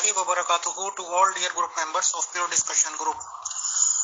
warahmatullahi wabarakatuh to all dear group members of Pure Discussion Group।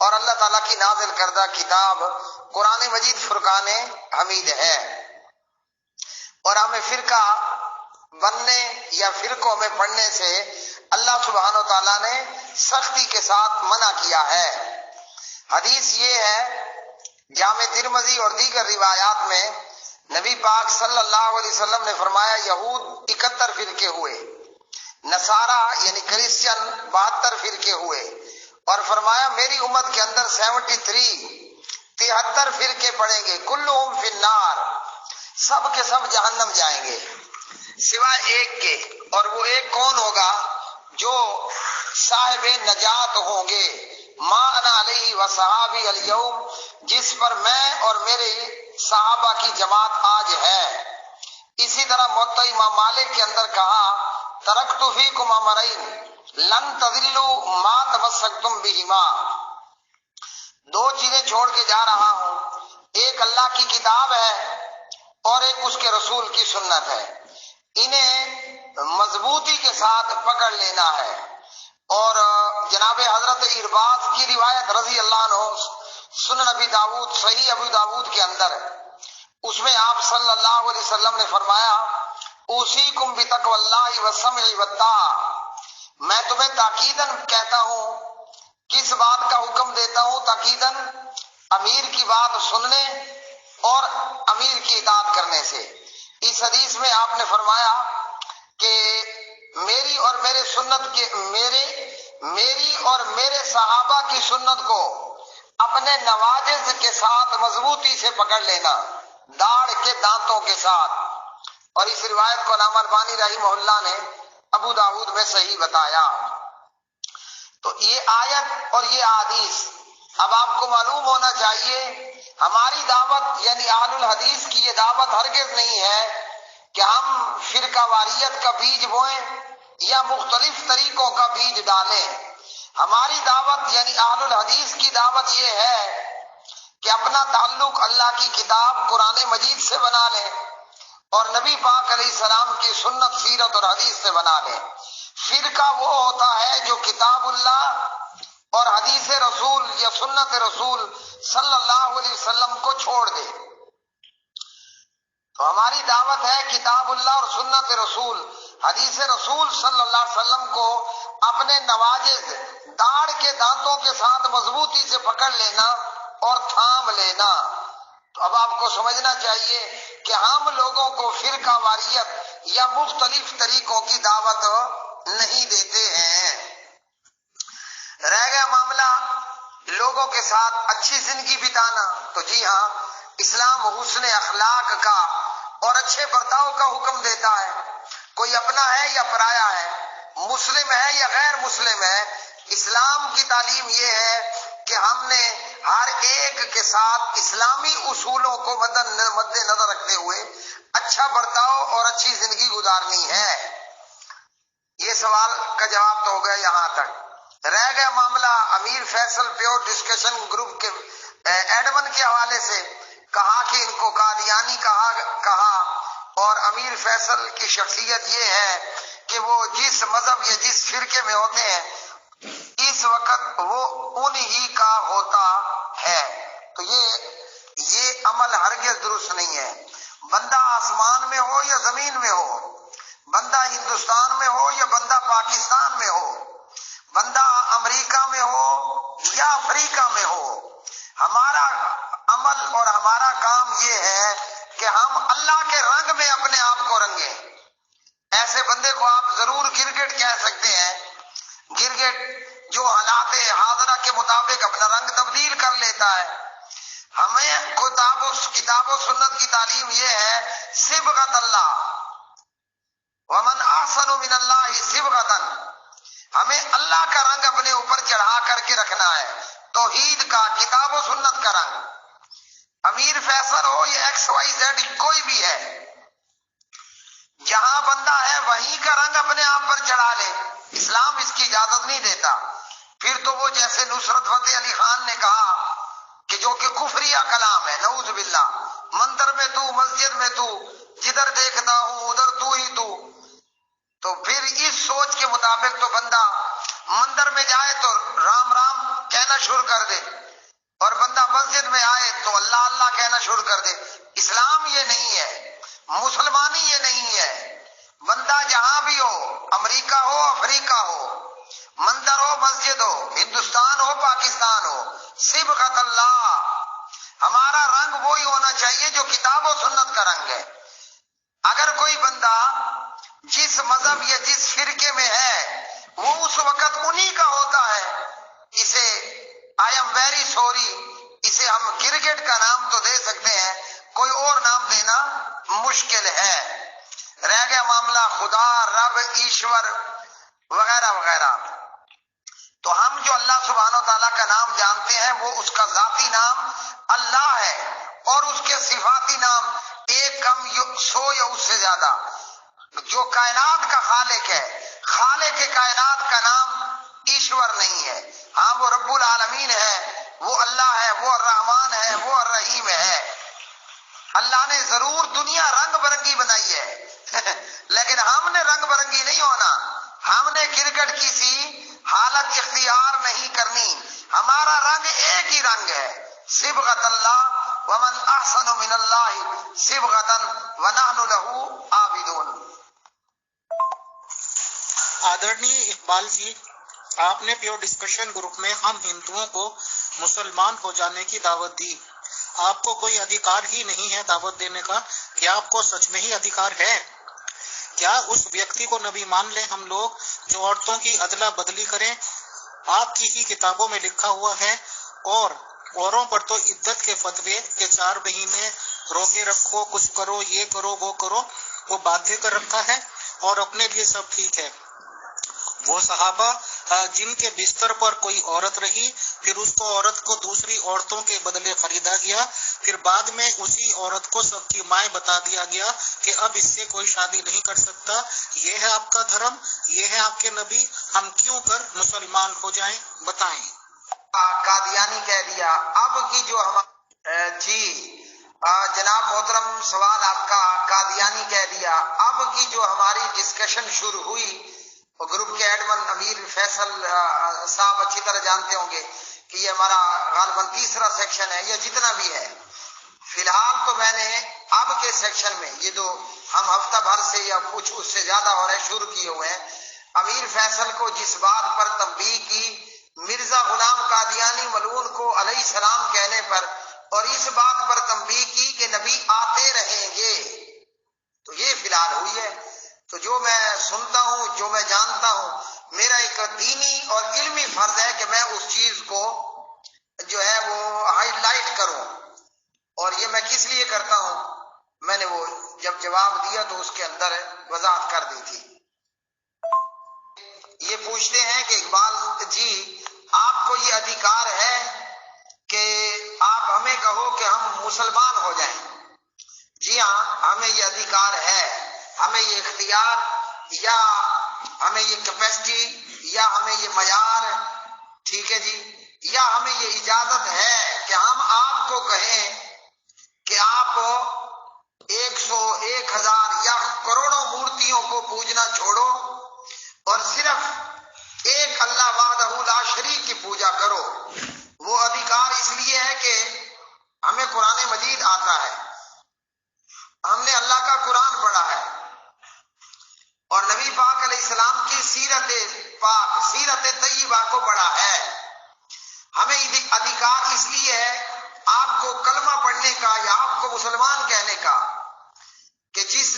اور اللہ تعالیٰ کی نازل کردہ کتاب قرآن مجید فرقان حمید ہے، اور ہمیں فرقہ بننے یا فرقوں میں پڑھنے سے اللہ سبحانہ و تعالیٰ نے سختی کے ساتھ منع کیا ہے۔ حدیث یہ ہے جامع ترمذی اور دیگر روایات میں نبی پاک صلی اللہ علیہ وسلم نے فرمایا یہود 71 فرقے ہوئے، نصارہ یعنی کرسچن 72 فرقے ہوئے، اور فرمایا میری امت کے اندر 73 فرقے پڑیں گے، کلہم فی النار، سب کے سب جہنم جائیں گے سوائے ایک کے، اور وہ ایک کون ہوگا؟ جو صاحب نجات ہوں گے، ما انا علیہ و صحابی الیوم، جس پر میں اور میرے صحابہ کی جماعت آج ہے۔ اسی طرح موطا امام مالک کے اندر کہا ترکت فیکم امرین لن تضلوا ما تمسکتم بہما، دو چیزیں چھوڑ کے جا رہا ہوں، ایک اللہ کی کتاب ہے اور ایک اس کے رسول کی سنت ہے، انہیں مضبوطی کے ساتھ پکڑ لینا ہے۔ اور جناب حضرت ارباز کی روایت رضی اللہ عنہ سنن ابی داود، صحیح ابو داود کے اندر، اس میں آپ صلی اللہ علیہ وسلم نے فرمایا اوصیکم بتقوی اللہ والسمع والطاعہ، میں تمہیں تاکیداً کہتا ہوں، کس بات کا حکم دیتا ہوں؟ تاکیداً امیر کی بات سننے اور امیر کی اطاعت کرنے سے۔ اس حدیث میں آپ نے فرمایا کہ میری اور میرے صحابہ کی سنت کو اپنے نواجذ کے ساتھ مضبوطی سے پکڑ لینا، داڑھ کے دانتوں کے ساتھ، اور اس روایت کو علامہ البانی رحمہ اللہ نے ابو داود میں صحیح بتایا۔ تو یہ آیت اور یہ حدیث، اب آپ کو معلوم ہونا چاہیے ہماری دعوت یعنی اہل الحدیث کی یہ دعوت ہرگز نہیں ہے کہ ہم فرقہ واریت کا بیج بوئیں یا مختلف طریقوں کا بیج ڈالیں۔ ہماری دعوت یعنی اہل الحدیث کی دعوت یہ ہے کہ اپنا تعلق اللہ کی کتاب قرآن مجید سے بنا لیں اور نبی پاک علیہ السلام کی سنت، سیرت اور حدیث سے بنا لیں۔ فرقہ وہ ہوتا ہے جو کتاب اللہ اور حدیث رسول یا سنت رسول صلی اللہ علیہ وسلم کو چھوڑ دے۔ تو ہماری دعوت ہے کتاب اللہ اور سنت رسول، حدیث رسول صلی اللہ علیہ وسلم کو اپنے نواجذ، داڑھ کے دانتوں کے ساتھ مضبوطی سے پکڑ لینا اور تھام لینا۔ تو اب آپ کو سمجھنا چاہیے کہ ہم لوگوں کو فرقہ واریت یا مختلف طریقوں کی دعوت نہیں دیتے ہیں۔ رہ گیا معاملہ لوگوں کے ساتھ اچھی زندگی بتانا، تو جی ہاں، اسلام حسن اخلاق کا اور اچھے برتاؤ کا حکم دیتا ہے، کوئی اپنا ہے یا پرایا ہے، مسلم ہے یا غیر مسلم ہے، اسلام کی تعلیم یہ ہے کہ ہم نے ہر ایک کے ساتھ اسلامی اصولوں کو مد نظر رکھتے ہوئے اچھا برتاؤ اور اچھی زندگی گزارنی ہے۔ یہ سوال کا جواب تو ہو گیا یہاں تک۔ رہ گیا معاملہ امیر فیصل پیور ڈسکشن گروپ کے ایڈمن کے حوالے سے، کہا کہ ان کو قادیانی کہا، اور امیر فیصل کی شخصیت یہ ہے کہ وہ جس مذہب یا جس فرقے میں ہوتے ہیں اس وقت وہ انہی کا ہوتا ہے۔ تو یہ عمل ہرگز درست نہیں ہے۔ بندہ آسمان میں ہو یا زمین میں ہو، بندہ ہندوستان میں ہو یا بندہ پاکستان میں ہو، بندہ امریکہ میں ہو یا افریقہ میں ہو، ہمارا عمل اور ہمارا کام یہ ہے کہ ہم اللہ کے رنگ میں اپنے آپ کو رنگیں۔ ایسے بندے کو آپ ضرور گرگٹ کہہ سکتے ہیں، گرگٹ جو حالات حاضرہ کے مطابق اپنا رنگ تبدیل کر لیتا ہے۔ ہمیں کتاب و سنت کی تعلیم یہ ہے صبغت اللہ، ومن احسن من اللہ صبغۃ، ہمیں اللہ کا رنگ اپنے اوپر چڑھا کر کے رکھنا ہے، توحید کا، کتاب و سنت کا رنگ۔ امیر فیصل ہو یا ایکس وائی زیڈ کوئی بھی ہے، جہاں بندہ ہے وہیں کا رنگ اپنے آپ پر چڑھا لے، اسلام اس کی اجازت نہیں دیتا۔ پھر تو وہ جیسے نصرت فتح علی خان نے کہا کہ جو کہ کفریہ کلام ہے، نعوذ باللہ، منتر میں تو، مسجد میں تو، جدھر دیکھتا ہوں ادھر تو ہی تو۔ پھر اس سوچ کے مطابق تو بندہ مندر میں جائے تو رام رام کہنا کہنا شروع کر دے اور بندہ مسجد میں آئے تو اللہ اللہ کہنا شروع کر دے. اسلام یہ نہیں ہے، مسلمانی یہ نہیں ہے. بندہ جہاں بھی ہو، امریکہ ہو، افریقہ ہو، مندر ہو، مسجد ہو، ہندوستان ہو، پاکستان ہو، صبغۃ اللہ، ہمارا رنگ وہی ہونا چاہیے جو کتاب و سنت کا رنگ ہے. اگر کوئی بندہ جس مذہب یا جس فرقے میں ہے وہ اس وقت انہی کا ہوتا ہے، اسے آئی ایم ویری سوری، اسے ہم کرکٹ کا نام تو دے سکتے ہیں، کوئی اور نام دینا مشکل ہے. رہ گیا معاملہ خدا، رب، ایشور وغیرہ وغیرہ. تو ہم جو اللہ سبحانہ و تعالیٰ کا نام جانتے ہیں وہ اس کا ذاتی نام اللہ ہے، اور اس کے صفاتی نام ایک کم 100 یا اس سے زیادہ. جو کائنات کا خالق ہے، خالق کائنات کا نام ایشور نہیں ہے. ہاں وہ رب العالمین ہے، وہ اللہ ہے، وہ الرحمن ہے، وہ الرحیم ہے. اللہ نے ضرور دنیا رنگ برنگی بنائی ہے لیکن ہم نے رنگ برنگی نہیں ہونا. ہم نے کرکٹ کی سی حالت اختیار نہیں کرنی. ہمارا رنگ ایک ہی رنگ ہے، صبغۃ اللہ، ومن احسن من اللہ صبغۃ ونحن له عابدون. آدرنی اقبال جی، آپ نے پیور ڈسکشن گروپ میں ہم ہندوؤں کو مسلمان ہو جانے کی دعوت دی. آپ کو کوئی ادھیکار ہی نہیں ہے دعوت دینے کا. کیا آپ کو سچ میں ہی ادھیکار ہے؟ کیا اس ویکتی کو نبی مان لیں ہم لوگ جو عورتوں کی ادلا بدلی کریں؟ آپ کی ہی کتابوں میں لکھا ہوا ہے. اور اوروں پر تو عدت کے فتوے کہ 4 مہینے روزے رکھو، کچھ کرو، یہ کرو، وہ کرو، وہ باندھے کر رکھا ہے اور اپنے لیے سب ٹھیک ہے. وہ صحابہ جن کے بستر پر کوئی عورت رہی، پھر اس کو عورت کو دوسری عورتوں کے بدلے خریدا گیا، پھر بعد میں اسی عورت کو سب کی مائیں بتا دیا گیا کہ اب اس سے کوئی شادی نہیں کر سکتا. یہ ہے آپ کا دھرم، یہ ہے آپ کے نبی. ہم کیوں کر مسلمان ہو جائیں؟ بتائیں. قادیانی کہہ دیا. اب کی جو جناب محترم سوال آپ کا، قادیانی کہہ دیا. اب کی جو ہماری ڈسکشن شروع ہوئی، گروپ کے ایڈمن امیر فیصل صاحب اچھی طرح جانتے ہوں گے کہ یہ ہمارا غالباً 3را سیکشن ہے یا جتنا بھی ہے. فی الحال تو میں نے اب کے سیکشن میں یہ جو ہم ہفتہ بھر سے یا کچھ اس سے زیادہ ہو رہے شروع کیے ہوئے ہیں، امیر فیصل کو جس بات پر تنبیہ کی مرزا غلام قادیانی ملعون کو علیہ السلام کہنے پر، اور اس بات پر تنبیہ کی کہ نبی آتے رہیں گے، تو یہ فی الحال ہوئی ہے. تو جو میں سنتا ہوں، جو میں جانتا ہوں، میرا ایک دینی اور علمی فرض ہے کہ میں اس چیز کو جو ہے وہ ہائی لائٹ کروں. اور یہ میں کس لیے کرتا ہوں، میں نے وہ جب جواب دیا تو اس کے اندر وضاحت کر دی تھی. یہ پوچھتے ہیں کہ اقبال جی آپ کو یہ ادھیکار ہے کہ آپ ہمیں کہو کہ ہم مسلمان ہو جائیں. جی ہاں، ہمیں یہ ادھیکار ہے، ہمیں یہ اختیار یا ہمیں یہ کیپیسٹی یا ہمیں یہ معیار، ٹھیک ہے جی، یا ہمیں یہ اجازت ہے کہ ہم آپ کو کہیں کہ آپ 100، 1000 یا کروڑوں مورتیوں کو پوجنا چھوڑو اور صرف ایک اللہ وحدہ لا شریک کی پوجا کرو. وہ ادھیکار اس لیے ہے کہ ہمیں قرآن مجید آتا ہے، ہم نے اللہ کا قرآن پڑھا ہے اور نبی پاک علیہ السلام کی سیرت پاک، سیرت طیبہ کو پڑھا ہے. ہمیں ادھیکار اس لیے ہے آپ کو کلمہ پڑھنے کا یا آپ کو مسلمان کہنے کا کہ جس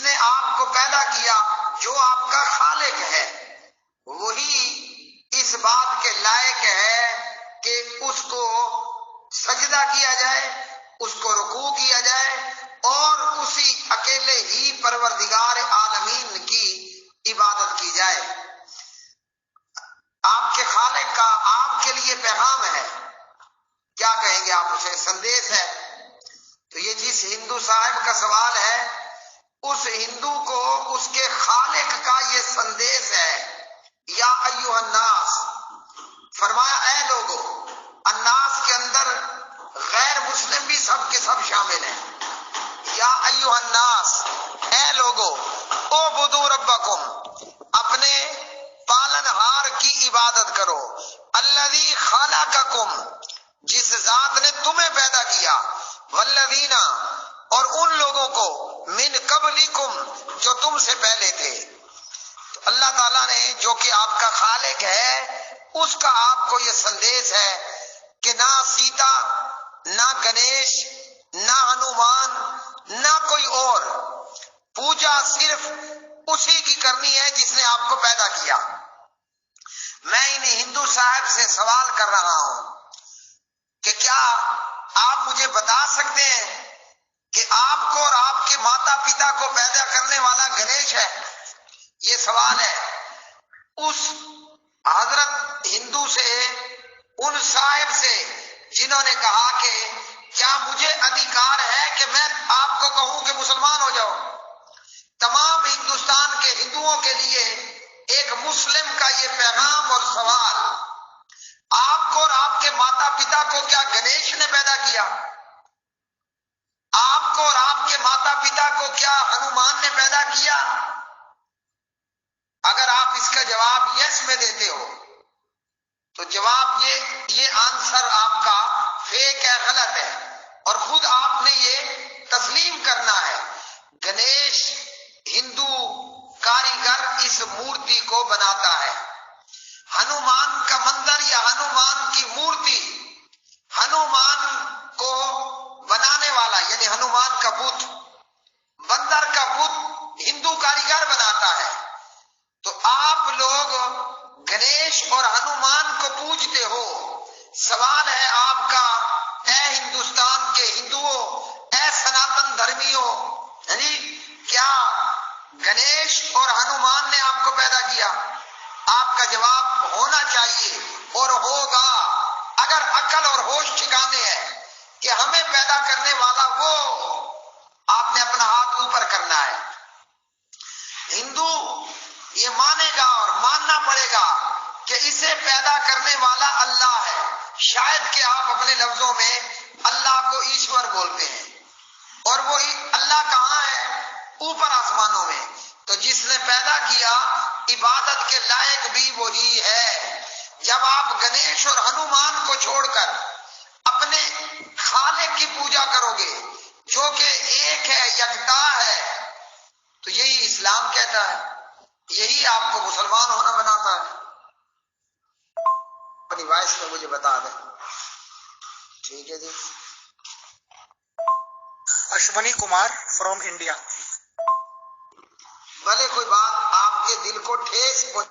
جو تم سے پہلے تھے۔ تو اللہ تعالیٰ نے جو کہ آپ کا خالق ہے اس کا آپ کو یہ سندیش ہے کہ نہ سیتا، نہ گنیش، نہ ہنومان، نہ کوئی اور، پوجا صرف اسی کی کرنی ہے جس نے آپ کو پیدا کیا۔ میں انہیں ہندو صاحب سے سوال کر رہا ہوں کہ کیا آپ مجھے بتا سکتے ہیں کہ آپ کو اور آپ کے ماتا پتا کو پیدا کرنے والا گنیش ہے؟ یہ سوال ہے اس حضرت ہندو سے، ان صاحب سے جنہوں نے کہا کہ کیا مجھے ادھیکار ہے کہ میں آپ کو کہوں کہ مسلمان ہو جاؤ؟ تمام ہندوستان کے ہندوؤں کے لیے ایک مسلم کا یہ پیغام اور سوال، آپ کو اور آپ کے ماتا پتا کو کیا گنیش نے پیدا کیا؟ آپ کو اور آپ کے ماتا پتا کو کیا ہنومان نے پیدا کیا؟ اگر آپ اس کا جواب یس میں دیتے ہو تو جواب یہ آنسر آپ کا فیک ہے، غلط ہے، اور خود آپ نے یہ تسلیم کرنا ہے۔ گنیش ہندو کاریگر اس مورتی کو بناتا ہے۔ ہنومان کا منظر یا ہنومان کی مورتی، ہنومان کو بنانے والا یعنی ہنومان کا بت، بندر کا بت ہندو کاریگر بناتا ہے۔ تو آپ لوگ گنیش اور ہنومان کو پوجتے ہو۔ سوال ہے آپ کا، اے ہندوستان کے ہندوؤں، اے سناتن دھرمیوں، یعنی کیا گنیش اور ہنومان نے آپ کو پیدا کیا؟ آپ کا جواب ہونا چاہیے اور ہوگا، اگر عقل اور ہوش ٹھکانے ہیں کہ ہمیں پیدا کرنے والا وہ، آپ نے اپنا ہاتھ اوپر کرنا ہے۔ ہندو یہ مانے گا اور ماننا پڑے گا کہ اسے پیدا کرنے والا اللہ ہے۔ شاید کہ آپ اپنے لفظوں میں اللہ کو ایشور بولتے ہیں، اور وہ اللہ کہاں ہے؟ اوپر آسمانوں میں۔ تو جس نے پیدا کیا عبادت کے لائق بھی وہی ہے۔ جب آپ گنیش اور ہنومان کو چھوڑ کر اپنے خالق کی پوجا کرو گے جو کہ ایک ہے، یکتا ہے، تو یہی اسلام کہتا ہے، یہی آپ کو مسلمان ہونا بناتا ہے۔ اپنی وائس میں مجھے بتا دیں، ٹھیک ہے جی؟ Ashwani Kumar from India. بھلے کوئی بات آپ کے دل کو ٹھیس پہنچ،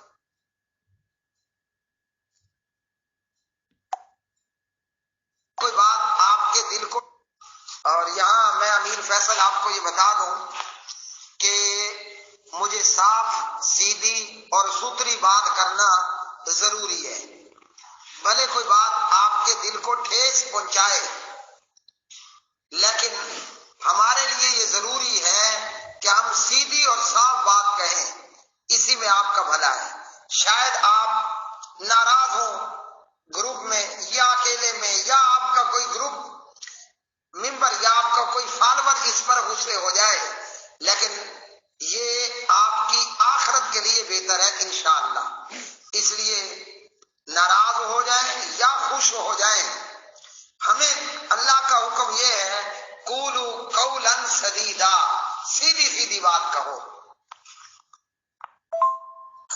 کوئی بات آپ کے دل کو، اور یہاں میں امیر فیصل آپ کو یہ بتا دوں کہ مجھے صاف سیدھی اور ستھری بات کرنا ضروری ہے۔ بھلے کوئی بات آپ کے دل کو ٹھیس پہنچائے، لیکن ہمارے لیے یہ ضروری ہے کہ ہم سیدھی اور صاف بات کہیں، اسی میں آپ کا بھلا ہے۔ شاید آپ ناراض ہوں گروپ میں یا اکیلے میں، یا آپ کا کوئی گروپ ممبر یا آپ کا کوئی فالوور اس پر غصے ہو جائے، لیکن یہ آپ کی آخرت کے لیے بہتر ہے انشاءاللہ۔ اس لیے ناراض ہو جائیں یا خوش ہو جائیں، ہمیں اللہ کا حکم یہ ہے قولوا قولا سدیدا، سیدھی سیدھی بات کہو۔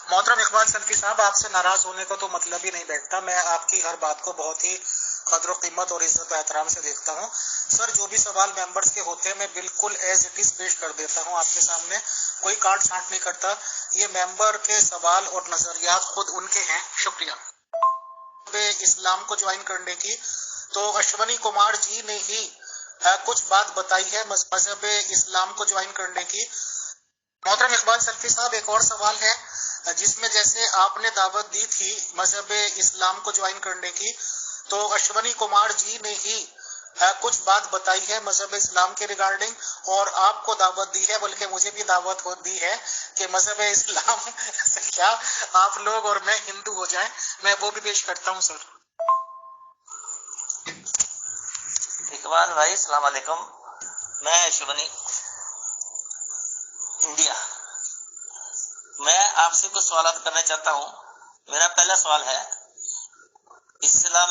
محترم اقبال سلفی صاحب، آپ سے ناراض ہونے کا تو مطلب ہی نہیں بیٹھتا۔ میں آپ کی ہر بات کو بہت ہی قدر و قیمت اور عزت و احترام سے دیکھتا ہوں۔ سر، جو بھی سوال ممبرز کے ہوتے ہیں میں بالکل ایز اٹ از پیش کر دیتا ہوں آپ کے سامنے، کوئی کاٹ چھانٹ نہیں کرتا۔ یہ ممبر کے سوال اور نظریات خود ان کے ہیں۔ شکریہ۔ اسلام کو جوائن کرنے کی تو اشونی کمار جی نے ہی کچھ بات بتائی ہے مذہب اسلام کو جوائن کرنے کی۔ محترم اقبال سلفی صاحب، ایک اور سوال ہے جس میں جیسے آپ نے دعوت دی تھی مذہب اسلام کو جوائن کرنے کی، تو اشونی کمار جی نے ہی کچھ بات بتائی ہے مذہب اسلام کے ریگارڈنگ، اور آپ کو دعوت دی ہے، بلکہ مجھے بھی دعوت دی ہے کہ مذہب اسلام سے کیا آپ لوگ اور میں ہندو ہو جائیں۔ میں وہ بھی پیش کرتا ہوں سر۔ اقبال بھائی السلام علیکم، میں اشونی انڈیا۔ میں آپ سے کچھ سوالات کرنا چاہتا ہوں۔ میرا پہلا سوال ہے، اسلام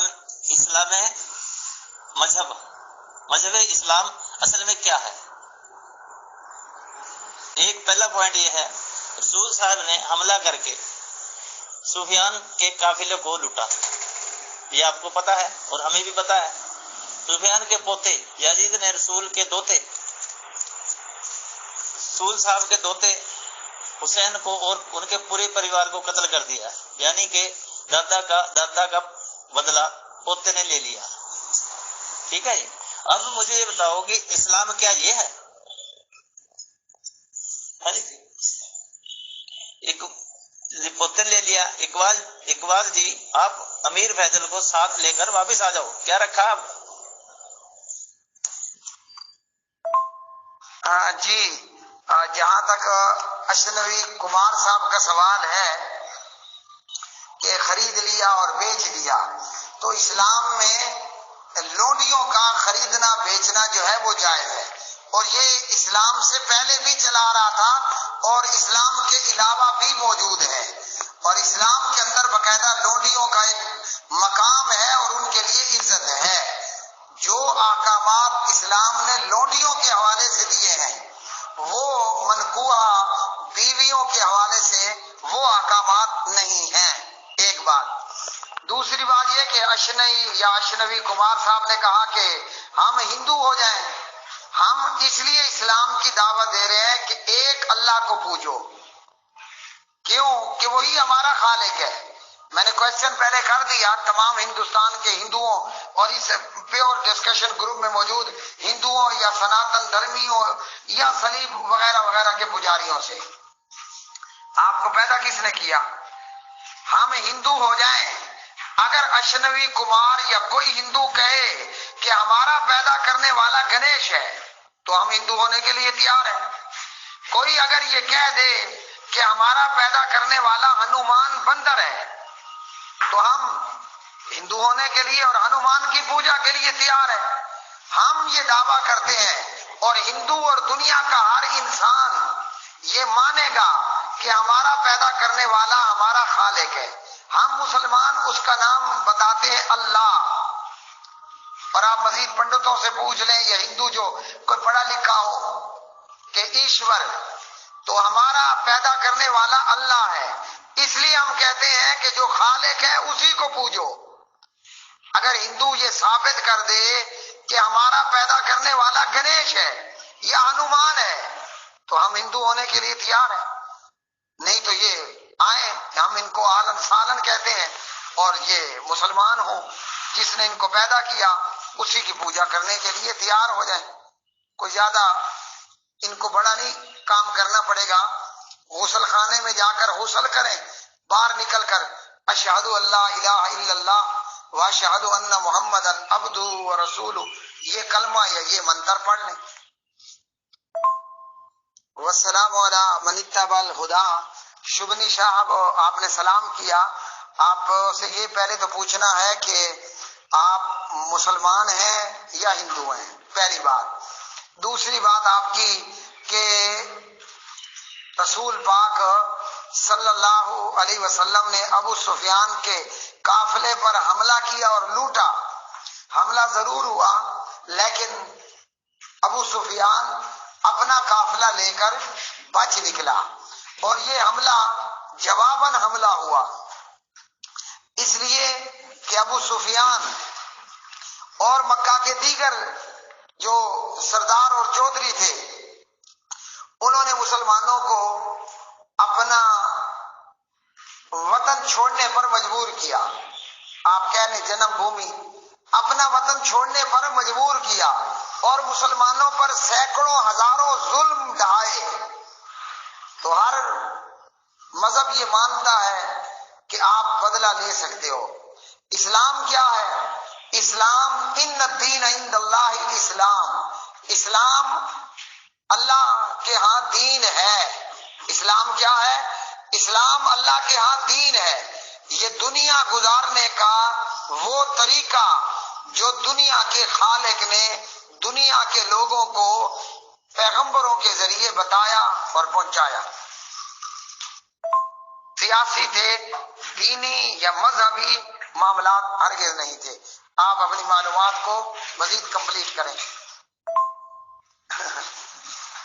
مذہب اسلام اصل میں کیا ہے؟ ایک پہلا پوائنٹ یہ ہے، رسول صاحب نے حملہ کر کے سفیان کے قافلے کو لوٹا، یہ آپ کو پتا ہے اور ہمیں بھی پتا ہے۔ سفیان کے پوتے یزید نے رسول صاحب کے دوتے حسین کو اور ان کے پورے پریوار کو قتل کر دیا، یعنی کہ دادا کا بدلہ پوتے نے لے لیا۔ ٹھیک ہے جی، اب مجھے یہ بتاؤ کہ اسلام کیا یہ ہے؟ ایک پوتے لے لیا۔ اقبال جی، آپ امیر فیصل کو ساتھ لے کر واپس آ جاؤ، کیا رکھا آپ؟ جی، جہاں تک اشنوی کمار صاحب کا سوال ہے کہ خرید لیا اور بیچ دیا، تو اسلام میں لونڈیوں کا خریدنا بیچنا جو ہے وہ جائز ہے، اور یہ اسلام سے پہلے بھی چلا رہا تھا اور اسلام کے علاوہ بھی موجود ہے، اور اسلام کے اندر باقاعدہ لونڈیوں کا ایک مقام ہے اور ان کے لیے عزت ہے۔ جو احکامات اسلام نے لونڈیوں کے حوالے سے دیے ہیں وہ منقوہ بیویوں کے حوالے سے وہ احکامات نہیں ہیں، ایک بات۔ دوسری بات یہ کہ اشنوی کمار صاحب نے کہا کہ ہم ہندو ہو جائیں، ہم اس لیے اسلام کی دعوت دے رہے ہیں کہ ایک اللہ کو پوجو، کیوں کہ وہی ہمارا خالق ہے۔ میں نے کوشچن پہلے کر دیا تمام ہندوستان کے ہندوؤں اور اس پیور ڈسکشن گروپ میں موجود ہندوؤں یا سناتن دھرمیوں یا صلیب وغیرہ وغیرہ کے پجاریوں سے، آپ کو پیدا کس نے کیا؟ ہم ہندو ہو جائیں۔ اگر اشنوی کمار یا کوئی ہندو کہے کہ ہمارا پیدا کرنے والا گنیش ہے تو ہم ہندو ہونے کے لیے تیار ہیں۔ کوئی اگر یہ کہہ دے کہ ہمارا پیدا کرنے والا ہنومان بندر ہے تو ہم ہندو ہونے کے لیے اور ہنومان کی پوجا کے لیے تیار ہیں۔ ہم یہ دعویٰ کرتے ہیں اور ہندو اور دنیا کا ہر انسان یہ مانے گا کہ ہمارا پیدا کرنے والا ہمارا خالق ہے۔ ہم مسلمان اس کا نام بتاتے ہیں اللہ، اور آپ مزید پنڈتوں سے پوچھ لیں یا ہندو جو کوئی پڑھا لکھا ہو کہ ایشور، تو ہمارا پیدا کرنے والا اللہ ہے، اس لیے ہم کہتے ہیں کہ جو خالق ہے اسی کو پوجو۔ اگر ہندو یہ ثابت کر دے کہ ہمارا پیدا کرنے والا گنیش ہے یا ہنومان ہے تو ہم ہندو ہونے کے لیے تیار ہیں، نہیں تو یہ آئیں، ہم ان کو عالم سالن کہتے ہیں اور یہ مسلمان ہوں، جس نے ان کو پیدا کیا اسی کی پوجا کرنے کے لیے تیار ہو جائیں۔ کوئی زیادہ ان کو بڑا نہیں کام کرنا پڑے گا، غسل خانے میں جا کر غسل کریں، باہر نکل کر اشہد اللہ الہ الا اللہ واشہد ان محمد عبدہ ورسولہ یہ کلمہ یا یہ منتر پڑھ لیں۔ والسلام علی من اتبع الہدی۔ شبنی صاحب، آپ نے سلام کیا، آپ سے یہ پہلے تو پوچھنا ہے کہ آپ مسلمان ہیں یا ہندو ہیں، پہلی بات۔ دوسری بات آپ کی کہ رسول پاک صلی اللہ علیہ وسلم نے ابو سفیان کے قافلے پر حملہ کیا اور لوٹا۔ حملہ ضرور ہوا لیکن ابو سفیان اپنا قافلہ لے کر بچ نکلا، اور یہ حملہ جواباً حملہ ہوا، اس لیے کہ ابو سفیان اور مکہ کے دیگر جو سردار اور چودھری تھے انہوں نے مسلمانوں کو اپنا وطن چھوڑنے پر مجبور کیا۔ آپ کہہ لیں جنم بھومی، اپنا وطن چھوڑنے پر مجبور کیا اور مسلمانوں پر سینکڑوں ہزاروں ظلم ڈھائے۔ تو ہر مذہب یہ مانتا ہے کہ آپ بدلہ لے سکتے ہو۔ اسلام کیا ہے؟ اسلام ان الدین عند اللہ الاسلام، اسلام اللہ کے ہاں دین ہے۔ اسلام کیا ہے؟ اسلام اللہ کے ہاں دین ہے۔ یہ دنیا گزارنے کا وہ طریقہ جو دنیا کے خالق نے دنیا کے لوگوں کو پیغمبروں کے ذریعے بتایا اور پہنچایا۔ سیاسی تھے، دینی یا مذہبی معاملات ہرگز نہیں تھے۔ آپ اپنی معلومات کو مزید کمپلیٹ کریں۔